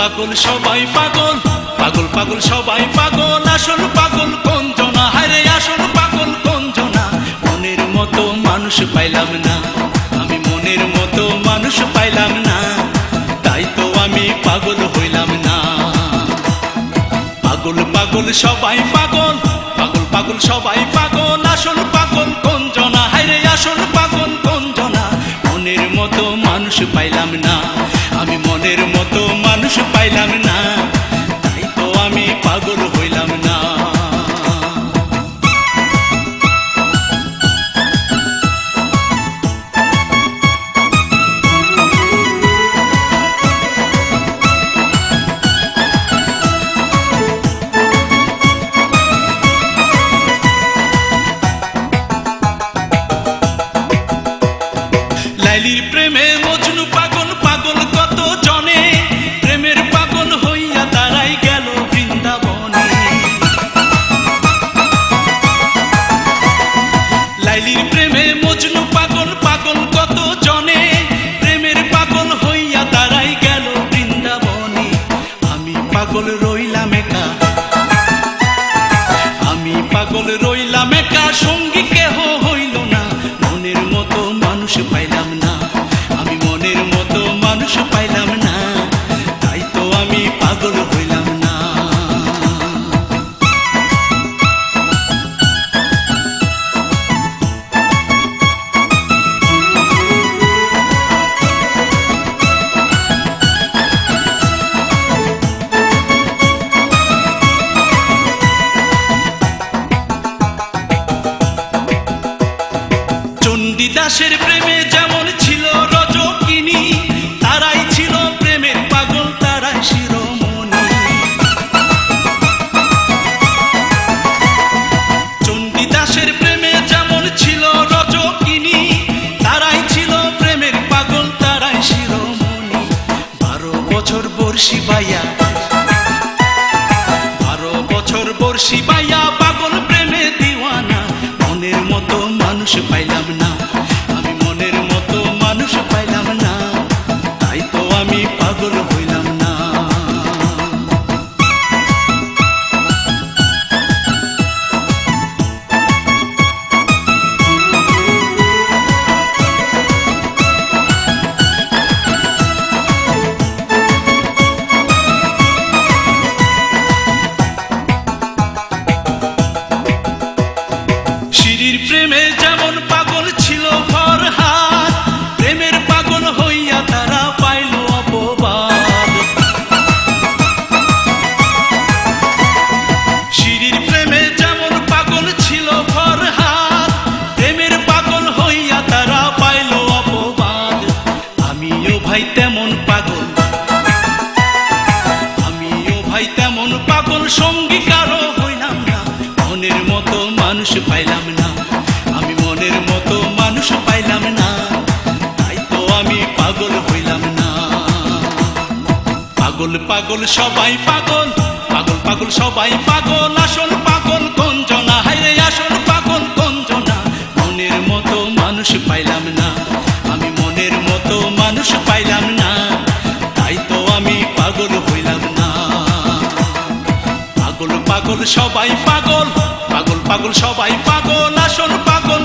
পাগল সবাই পাগল, পাগল পাগল সবাই পাগল, আসল পাগল কোনজনা, হায়রে আসল পাগল কোনজনা। মনের মতো মানুষ পাইলাম না, আমি মনের মতো মানুষ পাইলাম না, তাই তো আমি পাগল হইলাম না। পাগল পাগল সবাই পাগল, পাগল পাগল সবাই পাগল, আসল পাগল কোনজনা, হায়রে আসল পাগল কোনজনা। মনের মতো মানুষ পাইলাম না, আমি মনের মতো মানুষ পাইলাম না, তাই তো আমি পাগল হইলাম না। লাইলির প্রেমে মজনু পাগল, পাগল কত জনে, প্রেমের পাগল হইয়া তারাই গেল বৃন্দাবনে। লাইলির প্রেমে মজনু পাগল, পাগল কত জনে, প্রেমের পাগল হইয়া তারাই গেল বৃন্দাবনে। আমি পাগল রইলাম একা, আমি পাগল রইলাম একা, সঙ্গী কেহ হইল না, মনের মতো মানুষ পাইলাম না, আমি মনের মতো মানুষ পাইলাম না, তাই তো আমি পাগল হইলাম না। চণ্ডীদাসের প্রেমে যেমন ছিল রজকিনী, তারাই ছিল প্রেমের পাগল, তারাই শিরোমণি। চণ্ডীদাসের প্রেমে যেমন ছিল রজকিনী, তারাই ছিল প্রেমের পাগল, তারাই শিরোমণি। 12 বছর বর্ষি বাইয়া, 12 বছর বর্ষি বাইয়া, পাগল প্রেমে দিওয়ানা, মনের মতো মানুষ পাইলাম না, আমি মনের মতো মানুষ পাইলাম না, তাই তো আমি পাগল হইলাম না। শিরির প্রেমে যেমন পাগল ছিল ফরহাদ, প্রেমের পাগল হইয়া তারা পাইল অপবাদ। শিরির প্রেমে যেমন পাগল ছিল ফরহাদ, প্রেমের পাগল হইয়া তারা পাইল অপবাদ। আমিও ভাই তেমন পাগল, আমিও ভাই তেমন পাগল, সঙ্গী কারো হইলাম না, মনের মতো মানুষ পাইলাম না, আমি মনের মতো মানুষ পাইলাম না, তাই তো আমি পাগল হইলাম না। পাগল পাগল সবাই পাগল, পাগল পাগল সবাই পাগল, আসল পাগল কোনজনা, হায়রে আসল পাগল কোনজনা। মনের মতো মানুষ পাইলাম না, আমি মনের মতো মানুষ পাইলাম না, তাই তো আমি পাগল হইলাম না। পাগল পাগল সবাই পাগল, পাগল পাগল সবাই পাগল, আসল পাগল